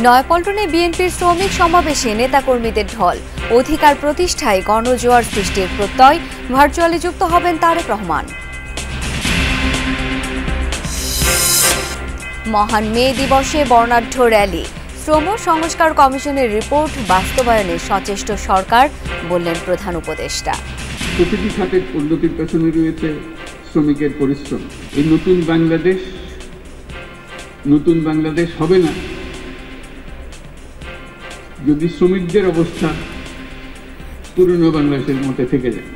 নয়াপল্টনে বিএনপির শ্রমিক সমাবেশে নেতাকর্মীদের ঢল। অধিকার প্রতিষ্ঠায় গণজোয়ার সৃষ্টির প্রত্যয়। ভার্চুয়ালি যুক্ত হবেন তারেক রহমান। মহান মে দিবসে বর্ণাঢ্য র্যালি। শ্রম সংস্কার কমিশনের রিপোর্ট বাস্তবায়নে সচেষ্ট সরকার, বললেন প্রধান উপদেষ্টা। প্রতিটি খাতের উন্নতির পেছনে রয়েছে শ্রমিকের পরিশ্রম। এই নতুন বাংলাদেশ হবে না যদি শ্রমিকদের অবস্থা পুরনো বাংলাদেশের মধ্যে থেকে যায়।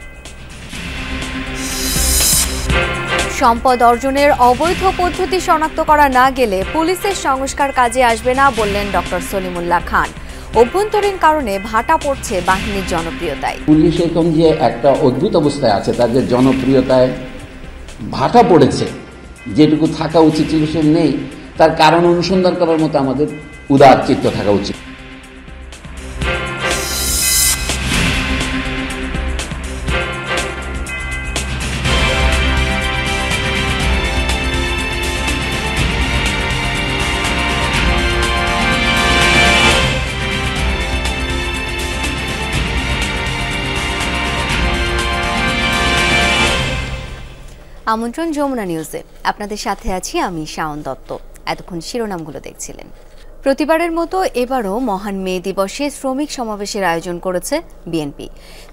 সম্পদ অর্জনের অবৈধ পদ্ধতি শনাক্ত করা না গেলে পুলিশের সংস্কার কাজে আসবে না, বললেন ডক্টর সলিমুল্লাহ খান। অভ্যন্তরীণ কারণে ভাটা পড়ছে বাহিনীর জনপ্রিয়তায়। পুলিশ এরকম যে একটা অদ্ভুত অবস্থায় আছে, তাদের জনপ্রিয়তায় ভাটা পড়েছে, যেটুকু থাকা উচিত সে নেই। তার কারণ অনুসন্ধান করার মতো আমাদের উদার চিত্ত থাকা উচিত। আমন্ত্রণ যমুনা নিউজে, আপনাদের সাথে আছি আমি শাওন দত্ত। এতক্ষণ শিরোনামগুলো দেখছিলেন। প্রতিবারের মতো এবারও মহান মে দিবসে শ্রমিক সমাবেশের আয়োজন করেছে বিএনপি।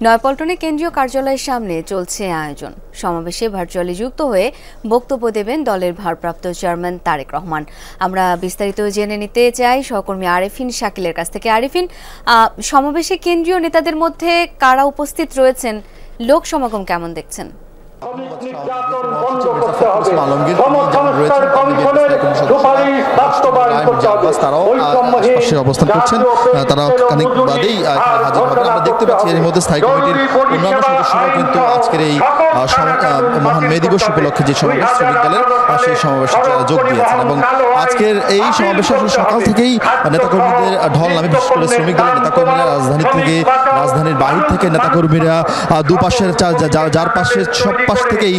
নয়াপল্টনে কেন্দ্রীয় কার্যালয়ের সামনে চলছে আয়োজন। সমাবেশে ভার্চুয়ালি যুক্ত হয়ে বক্তব্য দেবেন দলের ভারপ্রাপ্ত চেয়ারম্যান তারেক রহমান। আমরা বিস্তারিত জেনে নিতে চাই সহকর্মী আরেফিন শাকিলের কাছ থেকে। আরেফিন, সমাবেশে কেন্দ্রীয় নেতাদের মধ্যে কারা উপস্থিত রয়েছেন, লোক সমাগম কেমন দেখছেন? অবস্থান করছেন, তারা খানিক বাদেই হাজির হবেন। আমরা দেখতে পাচ্ছি এর মধ্যে স্থায়ী কমিটির অন্যান্য সদস্যরাও কিন্তু আজকের এই মহান মে দিবস উপলক্ষে যে সমাবেশ শ্রমিক দলের, সেই সমাবেশে যোগ দিয়েছেন। এবং আজকের এই সমাবেশে সকাল থেকেই নেতাকর্মীদের ঢল নামে, বিশেষ করে শ্রমিক দলের নেতাকর্মীরা রাজধানীর বাহির থেকে নেতাকর্মীরা দুপাশের যার পাশে সব পাশ থেকেই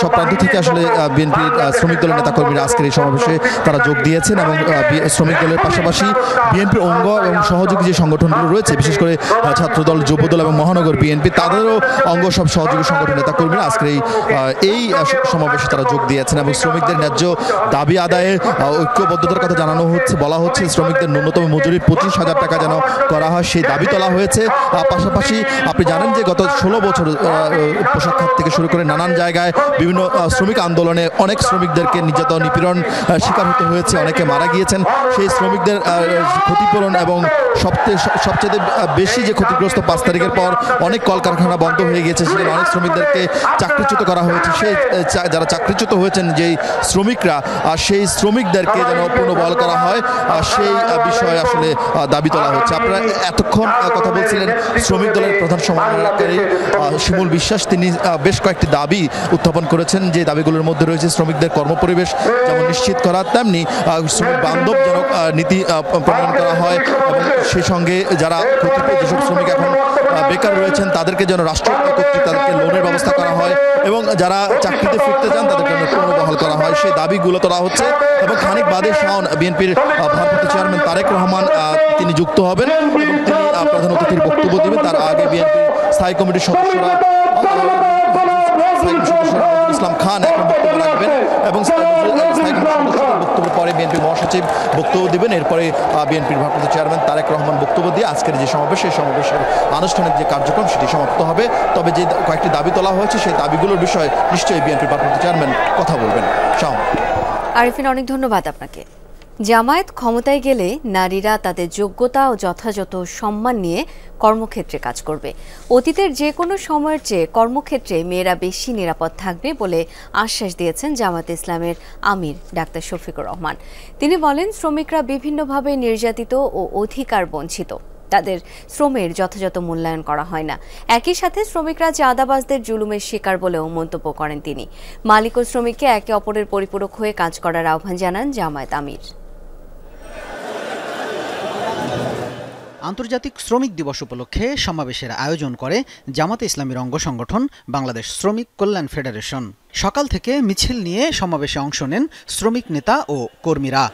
সব প্রান্ত থেকে আসলে বিএনপির শ্রমিক দলের নেতাকর্মীরা আজকের এই সমাবেশে তারা যোগ দিয়েছেন। এবং শ্রমিক দলের পাশাপাশি বিএনপির অঙ্গ এবং সহযোগী যে সংগঠনগুলো রয়েছে, বিশেষ করে ছাত্রদল, যুবদল এবং মহানগর বিএনপি, তাদেরও অঙ্গ সব সহযোগী সংগঠন নেতাকর্মীরা আজকের এই সমাবেশে তারা যোগ দিয়েছেন। এবং শ্রমিকদের ন্যায্য দাবি আদায়ে ঐক্যবদ্ধতার কথা বলা হচ্ছে। শ্রমিকদের ন্যূনতম মজুরি 25,000 টাকা যেন করা হয়, সেই দাবি তোলা হয়েছে। পাশাপাশি আপনি জানেন যে গত 16 বছর পোশাক খাত থেকে শুরু করে নানান জায়গায় বিভিন্ন শ্রমিক আন্দোলনে অনেক শ্রমিকদেরকে নির্যাতন, নিপীড়ন শিকার হতে হয়েছে, অনেকে মারা গিয়েছেন। সেই শ্রমিকদের ক্ষতিপূরণ এবং সবচেয়ে বেশি যে ক্ষতিগ্রস্ত 5 তারিখের পর অনেক কলকারখানা বন্ধ হয়ে গিয়েছে, সেখানে অনেক শ্রমিকদেরকে চাকরিচ্যুত করা হয়েছে। সেই যারা চাকরিচ্যুত হয়েছেন যেই শ্রমিকরা, সেই শ্রমিকদেরকে যেন পুনর্বহাল করা হয়, সেই বিষয়ে আসলে দাবি তোলা হচ্ছে। আপনারা এতক্ষণ কথা বলছিলেন শ্রমিক দলের প্রধান সমন্বয়কারী শিমুল বিশ্বাস। তিনি বেশ কয়েকটি দাবি উত্থাপন করেছেন, যে দাবিগুলোর মধ্যে রয়েছে শ্রমিকদের কর্মপরিবেশ যেমন নিশ্চিত করা, তেমনি শ্রমিক বান্ধবজনক নীতি প্রণয়ন করা হয়। এবং সেই সঙ্গে যারা যেসব শ্রমিক এখন বেকার রয়েছেন তাদেরকে যেন রাষ্ট্র কর্তৃক তাদেরকে লোনের ব্যবস্থা করা হয়, এবং যারা চাকরিতে ফিরতে চান তাদের জন্য পুনর্বহাল করা হয়, সেই দাবিগুলো তোলা হচ্ছে। এবং খানিক বাদে শাওন বিএনপির ভারপ্রাপ্ত চেয়ারম্যান তারেক রহমান তিনি যুক্ত হবেন এবং তিনি প্রধান অতিথির বক্তব্য দেবেন। তার আগে বিএনপির স্থায়ী কমিটির সদস্যরা ইসলাম খান এখন বক্তব্য রাখবেন এবং বক্তব্য পরে বিএনপি মহাসচিব বক্তব্য দিবেন। এরপরে বিএনপির ভারপ্রাপ্ত চেয়ারম্যান তারেক রহমান বক্তব্য দিয়ে আজকের যে সমাবেশ, সেই সমাবেশের আনুষ্ঠানিক যে কার্যক্রম সেটি সমাপ্ত হবে। তবে যে কয়েকটি দাবি তোলা হয়েছে, সেই দাবিগুলোর বিষয়ে নিশ্চয়ই বিএনপির ভারপ্রাপ্ত চেয়ারম্যান কথা বলবেন। আরিফিন, অনেক ধন্যবাদ আপনাকে। জামায়াত ক্ষমতায় গেলে নারীরা তাদের যোগ্যতা ও যথাযথ সম্মান নিয়ে কর্মক্ষেত্রে কাজ করবে। অতীতের যে কোনো সময়ের চেয়ে কর্মক্ষেত্রে মেয়েরা বেশি নিরাপদ থাকবে বলে আশ্বাস দিয়েছেন জামায়াতে ইসলামের আমির ডাক্তার শফিকুর রহমান। তিনি বলেন, শ্রমিকরা বিভিন্নভাবে নির্যাতিত ও অধিকার বঞ্চিত, তাদের শ্রমের যথাযথ মূল্যায়ন করা হয় না। একই সাথে শ্রমিকরা চাঁদাবাজদের জুলুমের শিকার বলেও মন্তব্য করেন তিনি। মালিক ও শ্রমিককে একে অপরের পরিপূরক হয়ে কাজ করার আহ্বান জানান জামায়াত আমির। আন্তর্জাতিক শ্রমিক দিবস উপলক্ষে সমাবেশের আয়োজন করে জামাতে ইসলামীর অঙ্গ সংগঠন বাংলাদেশ শ্রমিক কল্যাণ ফেডারেশন। সকাল থেকে মিছিল নিয়ে সমাবেশে অংশ নেন শ্রমিক নেতা ও কর্মীরা।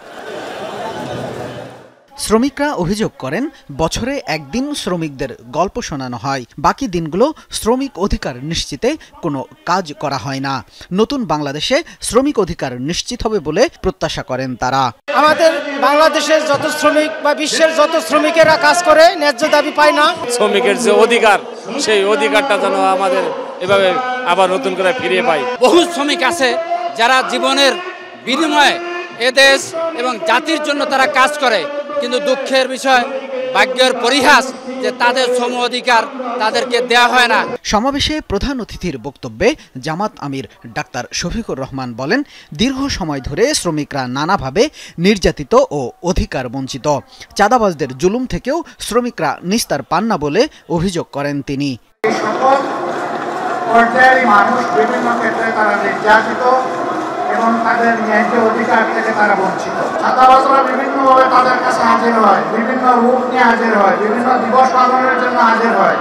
শ্রমিকরা অভিযোগ করেন বছরে একদিন শ্রমিকদের গল্প শোনানো হয়, বাকি দিনগুলো শ্রমিক অধিকার নিশ্চিতে কোনো কাজ করা হয় না। নতুন বাংলাদেশে শ্রমিক অধিকার নিশ্চিত হবে বলে প্রত্যাশা করেন তারা। আমাদের বাংলাদেশের যত শ্রমিক বা বিশ্বের যত শ্রমিকেরা কাজ করে ন্যায্য দাবি পায় না, শ্রমিকের যে অধিকার সেই অধিকারটা যেন আমাদের এভাবে আবার নতুন করে ফিরিয়ে পাই। বহু শ্রমিক আছে যারা জীবনের বিনিময়ে এদেশ এবং জাতির জন্য তারা কাজ করে, কিন্তু দুঃখের বিষয়, ভাগ্যের পরিহাস যে তাদের শ্রম অধিকার তাদেরকে দেয়া হয় না। সমাবেশে প্রধান অতিথির বক্তব্যে জামাত আমির ডাক্তার শফিকুর রহমান বলেন, দীর্ঘ সময় ধরে শ্রমিকরা নানাভাবে নির্যাতিত ও অধিকার বঞ্চিত। চাঁদাবাজদের জুলুম থেকেও শ্রমিকরা নিস্তার পান না বলে অভিযোগ করেন তিনি। সকল পর্যায়ের মানুষ বিভিন্ন ক্ষেত্রে তারা নির্যাতিত এবং তাদের ন্যায্য অধিকার থেকে তারা বঞ্চিত। চাঁদাবাজরা বিভিন্নভাবে তাদের কাছে হাজির হয়, বিভিন্ন রূপ নিয়ে হাজির হয়, বিভিন্ন দিবস পালনের জন্য হাজির হয়,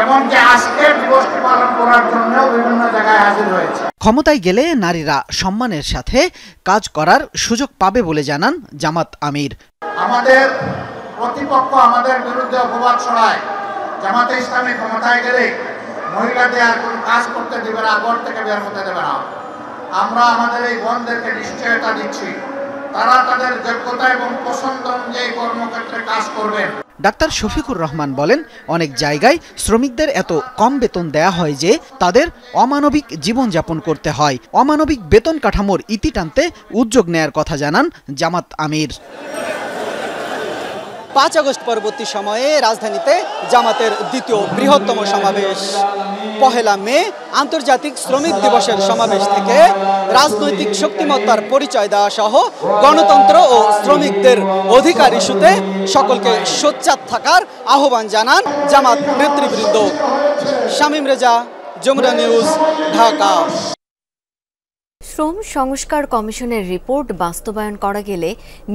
এমনকি আজকের দিবসটি পালন করার জন্যও বিভিন্ন জায়গায় হাজির হয়েছে। ক্ষমতায় গেলে নারীরা সম্মানের সাথে কাজ করার সুযোগ পাবে বলে জানান জামাত আমির। আমাদের প্রতিপক্ষ আমাদের বিরুদ্ধে অপবাদ ছড়ায়, জামাতে ইসলামী ক্ষমতায় গেলে মহিলাদের আর কোনো কাজ করতে দেবে না, ঘর থেকে বের হতে দেবে না। আমরা আমাদের এই বোনদেরকে নিশ্চয়তা দিচ্ছি, তারা তাদের যোগ্যতা এবং পছন্দ অনুযায়ী কর্মক্ষেত্রে কাজ করবেন। ডাক্তার শফিকুর রহমান বলেন, অনেক জায়গায় শ্রমিকদের এত কম বেতন দেয়া হয় যে তাদের অমানবিক জীবনযাপন করতে হয়। অমানবিক বেতন কাঠামোর ইতি টানতে উদ্যোগ নেয়ার কথা জানান জামাত আমির। 5 আগস্ট পরবর্তী সময়ে রাজধানীতে জামাতের দ্বিতীয় বৃহত্তম সমাবেশ। 1 মে আন্তর্জাতিক শ্রমিক দিবসের সমাবেশ থেকে রাজনৈতিক শক্তিমত্তার পরিচয় দেওয়া সহ গণতন্ত্র ও শ্রমিকদের অধিকার ইস্যুতে সকলকে সোচ্চার থাকার আহ্বান জানান জামাত নেতৃবৃন্দ। শামীম রেজা, যমুনা নিউজ, ঢাকা। শ্রম সংস্কার কমিশনের রিপোর্ট বাস্তবায়ন করা গেলে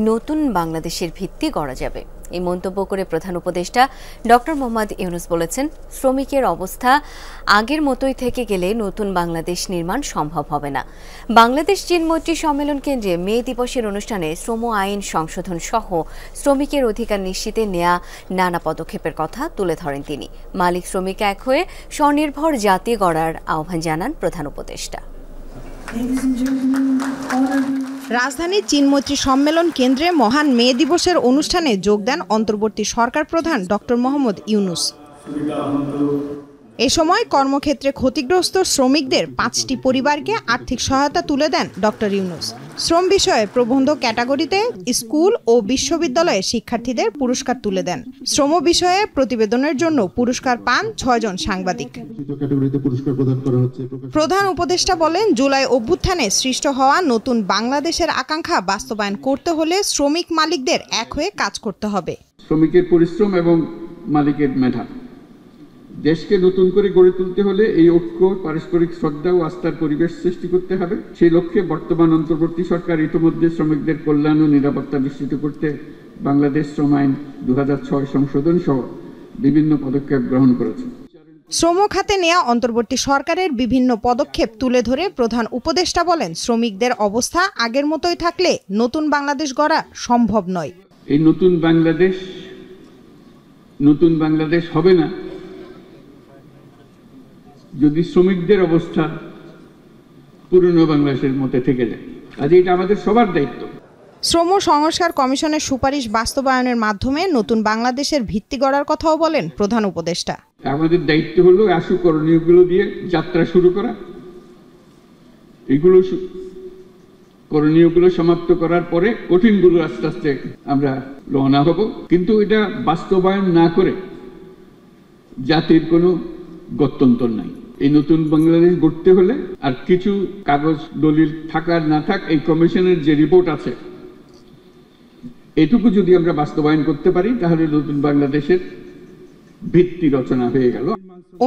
নতুন বাংলাদেশের ভিত্তি গড়া যাবে, এই মন্তব্য করে প্রধান উপদেষ্টা ডক্টর মোহাম্মদ ইউনূস বলেছেন, শ্রমিকের অবস্থা আগের মতোই থেকে গেলে নতুন বাংলাদেশ নির্মাণ সম্ভব হবে না। বাংলাদেশ চীন মৈত্রী সম্মেলন কেন্দ্রে মে দিবসের অনুষ্ঠানে শ্রম আইন সংশোধন সহ শ্রমিকের অধিকার নিশ্চিতে নেয়া নানা পদক্ষেপের কথা তুলে ধরেন তিনি। মালিক শ্রমিক এক হয়ে স্বনির্ভর জাতি গড়ার আহ্বান জানান প্রধান উপদেষ্টা। রাজধানীর চীন মৈত্রী সম্মেলন কেন্দ্রে মহান মে দিবসের অনুষ্ঠানে যোগ দেন অন্তর্বর্তী সরকার প্রধান ডক্টর মোহাম্মদ ইউনূস। এ সময় কর্মক্ষেত্রে ক্ষতিগ্রস্ত শ্রমিকদের 5টি পরিবারকে আর্থিক সহায়তা তুলে দেন ডক্টর ইউনূস। শ্রম বিষয়ে প্রবন্ধ ক্যাটাগরিতে স্কুল ও বিশ্ববিদ্যালয়ে শিক্ষার্থীদের পুরস্কার তুলে দেন। শ্রম বিষয়ে প্রতিবেদনের জন্য পুরস্কার পান 6 জন সাংবাদিক। প্রধান উপদেষ্টা বলেন, জুলাই অভ্যুত্থানে সৃষ্ট হওয়া নতুন বাংলাদেশের আকাঙ্ক্ষা বাস্তবায়ন করতে হলে শ্রমিক মালিকদের এক হয়ে কাজ করতে হবে। শ্রমিকের পরিশ্রম এবং মালিকের মেধা, দেশকে নতুন করে গড়ে তুলতে হলে এই ঐক্য, পারস্পরিক শ্রদ্ধা ও আস্থার পরিবেশ সৃষ্টি করতে হবে। সেই লক্ষ্যে বর্তমান অন্তর্বর্তী সরকার ইতিমধ্যে শ্রমিকদের কল্যাণ ও নিরাপত্তা নিশ্চিত করতে বাংলাদেশ শ্রম আইন 2006 সংশোধন সহ বিভিন্ন পদক্ষেপ গ্রহণ করেছে। শ্রম খাতে নেওয়া অন্তর্বর্তী সরকারের বিভিন্ন পদক্ষেপ তুলে ধরে প্রধান উপদেষ্টা বলেন, শ্রমিকদের অবস্থা আগের মতোই থাকলে নতুন বাংলাদেশ গড়া সম্ভব নয়। এই নতুন বাংলাদেশ হবে না যদি শ্রমিকদের অবস্থা পুরনো বাংলাদেশের মধ্যে থেকে যায়। আজ এটা আমাদের সবার দায়িত্ব। শ্রম সংস্কার কমিশনের সুপারিশ বাস্তবায়নের মাধ্যমে নতুন বাংলাদেশের ভিত্তি গড়ার কথাও বলেন প্রধান উপদেষ্টা। আমাদের দায়িত্ব হলো আশু করণীয়গুলো দিয়ে যাত্রা শুরু করা, এগুলো করণীয়গুলো সমাপ্ত করার পরে কঠিনগুলো আস্তে আস্তে আমরা রওনা হব। কিন্তু এটা বাস্তবায়ন না করে জাতির কোনো গত্যন্তর নাই। এই নতুন বাংলাদেশ গড়তে হলে আর কিছু কাগজ দলিল থাকার না থাক, এই কমিশনের যে রিপোর্ট আছে এটুকু যদি আমরা বাস্তবায়ন করতে পারি তাহলে নতুন বাংলাদেশের ভিত্তি রচনা হয়ে গেল।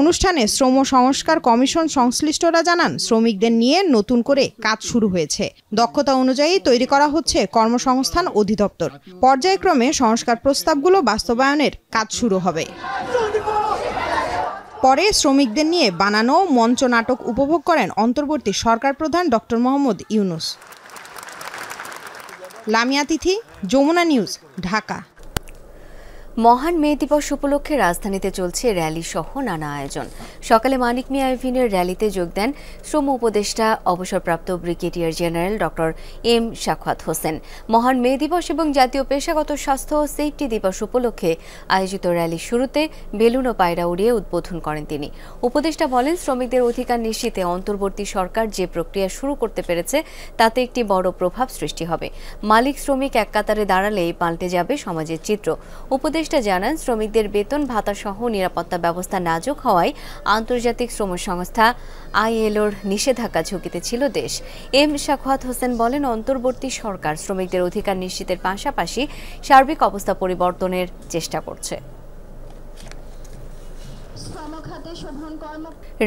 অনুষ্ঠানে শ্রম সংস্কার কমিশন সংশ্লিষ্টরা জানান, শ্রমিকদের নিয়ে নতুন করে কাজ শুরু হয়েছে। দক্ষতা অনুযায়ী তৈরি করা হচ্ছে কর্মসংস্থান অধিদপ্তর। পর্যায়ক্রমে সংস্কার প্রস্তাবগুলো বাস্তবায়নের কাজ শুরু হবে। পরে শ্রমিকদের নিয়ে বানানো মঞ্চ নাটক উপভোগ করেন অন্তর্বর্তী সরকার প্রধান ডক্টর মোহাম্মদ ইউনূস। লামিয়া তিথি, যমুনা নিউজ, ঢাকা। মহান মে দিবস উপলক্ষে রাজধানীতে চলছে র্যালি সহ নানা আয়োজন। সকালে মানিক মিয়া এভিনিউর র্যালিতে যোগ দেন শ্রম উপদেষ্টা অবসরপ্রাপ্ত brigadier general doctor M Sakhawat Hossain. মহান মে দিবস এবং জাতীয় পেশাগত স্বাস্থ্য ও সেফটি দিবস উপলক্ষে আয়োজিত র্যালির শুরুতে বেলুন ও পায়রা উড়িয়ে উদ্বোধন করেন তিনি। উপদেষ্টা বলেন, শ্রমিকদের অধিকার নিশ্চিতে অন্তর্বর্তী সরকার যে প্রক্রিয়া শুরু করতে পেরেছে তাতে একটি বড় প্রভাব সৃষ্টি হবে। মালিক শ্রমিক এক কাতারে দাঁড়ালেই পাল্টে যাবে সমাজের চিত্র। উপদেষ্টা জানান, শ্রমিকদের বেতন ভাতা সহ নিরাপত্তা ব্যবস্থা নাজুক হওয়ায় আন্তর্জাতিক শ্রম সংস্থা ILOর নিষেধাজ্ঞা ঝুঁকিতে ছিল দেশ। এম সাখাওয়াত হোসেন বলেন, অন্তর্বর্তী সরকার শ্রমিকদের অধিকার নিশ্চিতের পাশাপাশি সার্বিক অবস্থা পরিবর্তনের চেষ্টা করছে।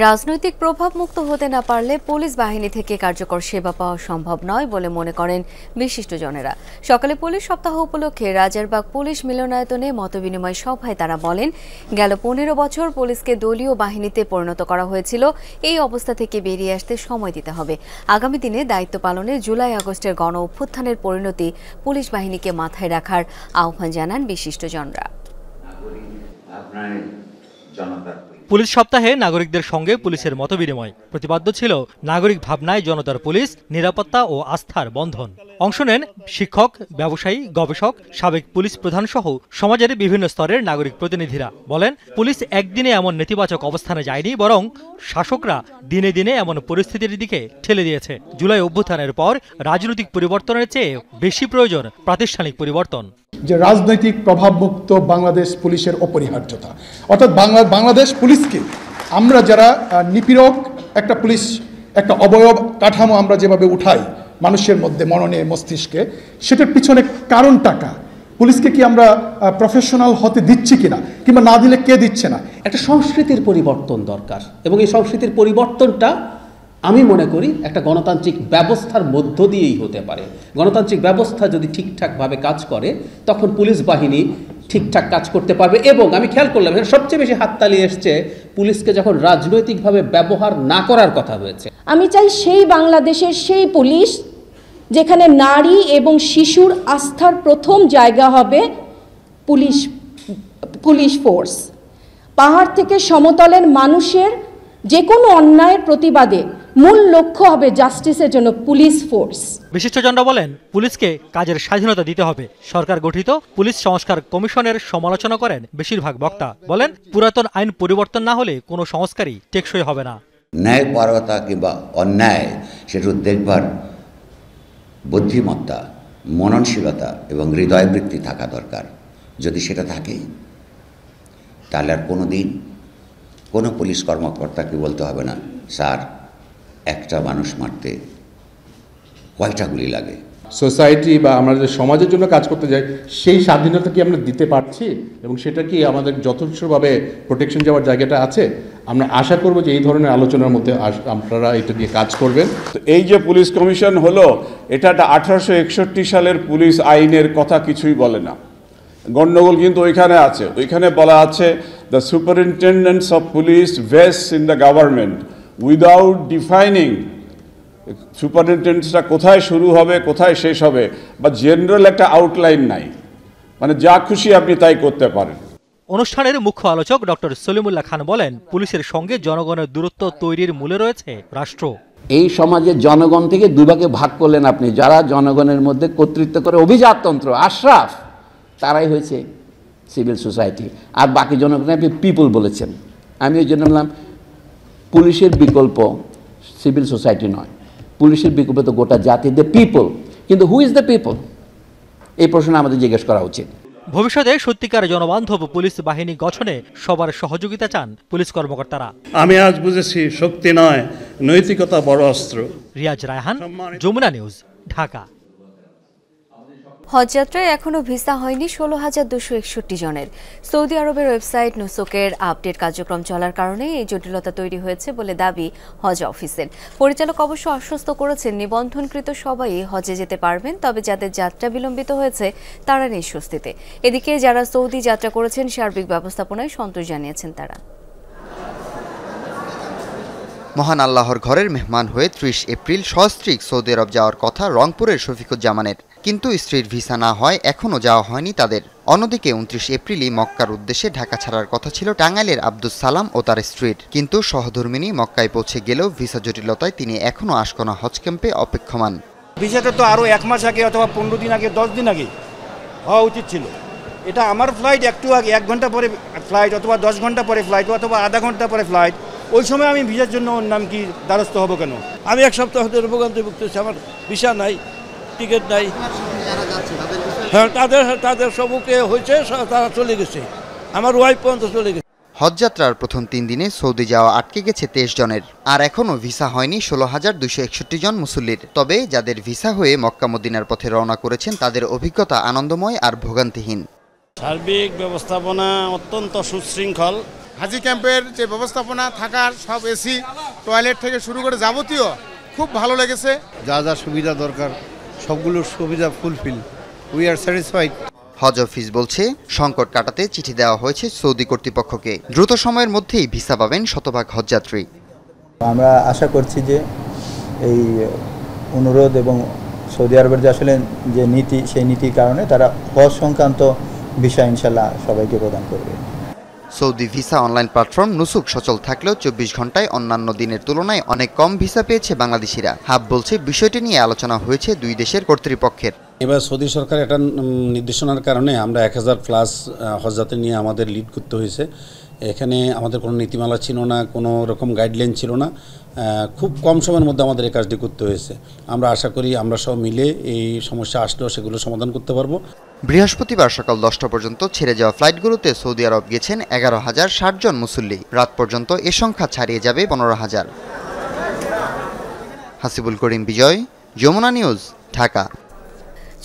রাজনৈতিক প্রভাব মুক্ত হতে না পারলে পুলিশ বাহিনী থেকে কার্যকর সেবা পাওয়া সম্ভব নয় বলে মনে করেন বিশিষ্টজনেরা। সকালে পুলিশ সপ্তাহ উপলক্ষে রাজারবাগ পুলিশ মিলনায়তনে মতবিনিময় সভায় তারা বলেন, গেল 15 বছর পুলিশকে দলীয় বাহিনীতে পরিণত করা হয়েছিল। এই অবস্থা থেকে বেরিয়ে আসতে সময় দিতে হবে। আগামী দিনে দায়িত্ব পালনে জুলাই আগস্টের গণ অভ্যুত্থানের পরিণতি পুলিশ বাহিনীকে মাথায় রাখার আহ্বান জানান বিশিষ্টজনরা। পুলিশ সপ্তাহে নাগরিকদের সঙ্গে পুলিশের মতবিনিময় প্রতিপাদ্য ছিল নাগরিক ভাবনায় জনতার পুলিশ, নিরাপত্তা ও আস্থার বন্ধন। অংশ নেন শিক্ষক, ব্যবসায়ী, গবেষক, সাবেক পুলিশ প্রধান সহ সমাজের বিভিন্ন স্তরের নাগরিক প্রতিনিধিরা। বলেন, পুলিশ একদিনে এমন নেতিবাচক অবস্থানে যায়নি, বরং শাসকরা দিনে দিনে এমন পরিস্থিতির দিকে ঠেলে দিয়েছে। জুলাই অভ্যুত্থানের পর রাজনৈতিক পরিবর্তনের চেয়ে বেশি প্রয়োজন প্রাতিষ্ঠানিক পরিবর্তন। যে রাজনৈতিক প্রভাবমুক্ত বাংলাদেশ পুলিশের অপরিহার্যতা, অর্থাৎ বাংলাদেশ পুলিশকে আমরা যারা নিপীড়ক একটা পুলিশ, একটা অবয়ব কাঠামো আমরা যেভাবে উঠাই মানুষের মধ্যে, মননে, মস্তিষ্কে, সেটার পিছনে কারণ টাকা। পুলিশকে কি আমরা প্রফেশনাল হতে দিচ্ছি কিনা, কিংবা না দিলে কে দিচ্ছে না? একটা সংস্কৃতির পরিবর্তন দরকার, এবং এই সংস্কৃতির পরিবর্তনটা আমি মনে করি একটা গণতান্ত্রিক ব্যবস্থার মধ্য দিয়েই হতে পারে। গণতান্ত্রিক ব্যবস্থা যদি ঠিকঠাকভাবে কাজ করে তখন পুলিশ বাহিনী ঠিকঠাক কাজ করতে পারবে। এবং আমি খেয়াল করলাম এখানে সবচেয়ে বেশি হাততালি এসছে পুলিশকে যখন রাজনৈতিকভাবে ব্যবহার না করার কথা হয়েছে। আমি চাই সেই বাংলাদেশের সেই পুলিশ যেখানে নারী এবং শিশুর আস্থার প্রথম জায়গা হবে পুলিশ ফোর্স। পাহাড় থেকে সমতলের মানুষের যে কোনো অন্যায়ের প্রতিবাদে মূল লক্ষ্য হবে জাস্টিসের জন্য পুলিশ ফোর্স। বিশিষ্টজনরা বলেন, পুলিশকে কাজের স্বাধীনতা দিতে হবে। সরকার গঠিত পুলিশ সংস্কার কমিশনের সমালোচনা করেন বেশিরভাগ বক্তা। বলেন, পুরাতন আইন পরিবর্তন না হলে কোনো সংস্কারই টেকসই হবে না। ন্যায়পরতা কিংবা অন্যায় সেটা দেখবার বুদ্ধিমত্তা, মননশীলতা এবং হৃদয়বৃত্তি থাকা দরকার। যদি সেটা থাকে তাহলে আর কোনো দিন কোনো পুলিশ কর্মকর্তাকে বলতে হবে না, স্যার একটা মানুষ মারতে কয়টা গুলি লাগে। সোসাইটি বা আমরা যে সমাজের জন্য কাজ করতে যাই সেই স্বাধীনতা কি আমরা দিতে পারছি, এবং সেটা কি আমাদের যথেষ্টভাবে প্রোটেকশন যাওয়ার জায়গাটা আছে? আমরা আশা করব যে এই ধরনের আলোচনার মধ্যে আপনারা এটা নিয়ে কাজ করবেন। তো এই যে পুলিশ কমিশন হলো, এটা 1861 সালের পুলিশ আইনের কথা কিছুই বলে না। গণ্ডগোল কিন্তু ওইখানে আছে। ওইখানে বলা আছে, the superintendents of police vests in the government without defining সুপারিনটেন্ডেন্টসটা কোথায় শুরু হবে, কোথায় শেষ হবে, বা জেনারেল একটা আউটলাইন নাই। মানে যা খুশি আপনি তাই করতে পারেন। অনুষ্ঠানের মুখ্য আলোচক ডক্টর সলিমুল্লাহ খান বলেন, পুলিশের সঙ্গে জনগণের দূরত্ব তৈরির মূলে রয়েছে রাষ্ট্র। এই সমাজে জনগণ থেকে দুই ভাগে ভাগ করলেন আপনি। যারা জনগণের মধ্যে কর্তৃত্ব করে অভিজাততন্ত্র, আশরাফ, তারাই হয়েছে সিভিল সোসাইটি, আর বাকি জনগণ আপনি পিপল বলেছেন। আমি ওই জন্য বললাম, পুলিশের বিকল্প সিভিল সোসাইটি নয়, পুলিশের বিকল্প তো গোটা জাতি, দ্য পিপল। কিন্তু হু ইজ দ্য পিপল, এই প্রশ্ন আমাদের জিজ্ঞেস করা উচিত। ভবিষ্যতে সত্যিকার জনবান্ধব পুলিশ বাহিনী গঠনে সবার সহযোগিতা চান পুলিশ কর্মকর্তারা। আমি আজ বুঝেছি শক্তি নয়, নৈতিকতা বড় অস্ত্র। রিয়াজ রায়হান, যমুনা নিউজ, ঢাকা। হজযাত্রায় এখনও ভিসা হয়নি 16,261 জনের। সৌদি আরবের ওয়েবসাইট নুসুকের আপডেট কার্যক্রম চলার কারণে এই জটিলতা তৈরি হয়েছে বলে দাবি হজ অফিসের। পরিচালক অবশ্য আশ্বস্ত করেছেন, নিবন্ধনকৃত সবাই হজে যেতে পারবেন, তবে যাদের যাত্রা বিলম্বিত হয়েছে তারা নেই স্বস্তিতে। এদিকে যারা সৌদি যাত্রা করেছেন সার্বিক ব্যবস্থাপনায় সন্তোষ জানিয়েছেন তারা। মহান আল্লাহর ঘরের মেহমান হয়ে 30 এপ্রিল সস্ত্রীক সৌদি আরব যাওয়ার কথা রংপুরের শফিকুজ্জামানের, কিন্তু স্ত্রীর ভিসা না হয় এখনও যাওয়া হয়নি তাদের। অন্যদিকে 29 এপ্রিলই মক্কার উদ্দেশ্যে ঢাকা ছাড়ার কথা ছিল টাঙ্গাইলের আব্দুস সালাম ও তার স্ত্রীর, কিন্তু সহধর্মিনী মক্কায় পৌঁছে গেলেও ভিসা জটিলতায় তিনি এখনও আশকোনা হজ ক্যাম্পে অপেক্ষমান। ভিসাটা তো আরও 1 মাস আগে অথবা 15 দিন আগে 10 দিন আগে হওয়া উচিত ছিল। এটা আমার ফ্লাইট একটু আগে 1 ঘন্টা পরে ফ্লাইট অথবা 10 ঘন্টা পরে ফ্লাইট অথবা আধা ঘন্টা পরে ফ্লাইট, ওই সময় আমি ভিসার জন্য ওর নাম কি দ্বারস্থ হব কেন? আমি 1 সপ্তাহ ধরে ভোগান্তিভুক্ত হচ্ছি, আমার ভিসা নাই, টিকিট নাই। হ্যাঁ, তাদের সবকে হয়েছে, তারা চলে গেছে, আমার ওয়াইফ পর্যন্ত চলে গেছে। হজযাত্রার প্রথম 3 দিনে সৌদি যাওয়া আটকে গেছে 23 জনের, আর এখনও ভিসা হয়নি 16,261 জন মুসল্লির। তবে যাদের ভিসা হয়ে মক্কা মদিনার পথে রওনা করেছেন তাদের অভিজ্ঞতা আনন্দময় আর ভোগান্তিহীন। সার্বিক ব্যবস্থাপনা অত্যন্ত সুশৃঙ্খল। হাজি ক্যাম্পের যে ব্যবস্থাপনা, থাকার সব এসি, টয়লেট থেকে শুরু করে যাবতীয় খুব ভালো লেগেছে। যা যা সুবিধা দরকার সবগুলো সুবিধা ফুলফিল, উই আর স্যাটিসফাইড। হজ অফিস বলছে সংকট কাটাতে চিঠি দেওয়া হয়েছে সৌদি কর্তৃপক্ষকে, দ্রুত সময়ের মধ্যেই ভিসা পাবেন শতভাগ হজযাত্রী। আমরা আশা করছি যে এই অনুরোধ এবং সৌদি আরবের যে আসলে যে নীতি, সেই নীতির কারণে তারা হজ সংক্রান্ত বিষয় ইনশাল্লাহ সবাইকে প্রদান করবে। Saudi visa online platform Nusuk সচল থাকলেও 24 ঘন্টায় অন্যান্য দিনের তুলনায় অনেক কম ভিসা পেয়েছে বাংলাদেশিরা। হাব বলছে বিষয়টি নিয়ে আলোচনা হয়েছে দুই দেশের কর্তৃপক্ষের। এবার সৌদি সরকার একটা নির্দেশনার কারণে আমরা 1000+ হজযাত্রী নিয়ে আমাদের লিড করতে হয়েছে। এখানে আমাদের কোনো নীতিমালা ছিল না, কোনো রকম গাইডলাইন ছিল না, খুব কম সময়ের মধ্যে আমাদের এই কাজটি করতে হয়েছে। আমরা আশা করি আমরা সব মিলে এই সমস্যা আসলেও সেগুলো সমাধান করতে পারবো। বৃহস্পতিবার সকাল 10টা পর্যন্ত ছেড়ে যাওয়া ফ্লাইটগুলোতে সৌদি আরব গেছেন 11,060 জন মুসল্লি। রাত পর্যন্ত এ সংখ্যা ছাড়িয়ে যাবে 15,000। হাসিবুল করিম বিজয়, যমুনা নিউজ, ঢাকা।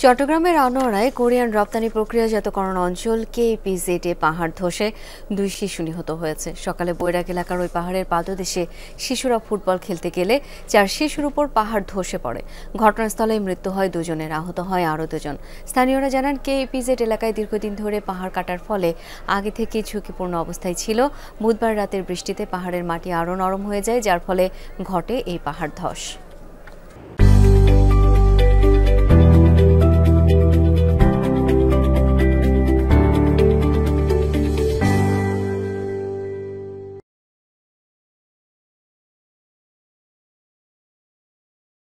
চট্টগ্রামের আনোয়ারায় কোরিয়ান রপ্তানি প্রক্রিয়াজাতকরণ অঞ্চল KPZ পাহাড় ধসে 2 শিশু নিহত হয়েছে। সকালে বৈরাগ এলাকার ওই পাহাড়ের পাদদেশে শিশুরা ফুটবল খেলতে গেলে 4 শিশুর উপর পাহাড় ধসে পড়ে। ঘটনাস্থলে মৃত্যু হয় 2 জনের, আহত হয় আরও 2 জন। স্থানীয়রা জানান KPZ এলাকায় দীর্ঘদিন ধরে পাহাড় কাটার ফলে আগে থেকেই ঝুঁকিপূর্ণ অবস্থায় ছিল। বুধবার রাতের বৃষ্টিতে পাহাড়ের মাটি আরও নরম হয়ে যায়, যার ফলে ঘটে এই পাহাড় ধস।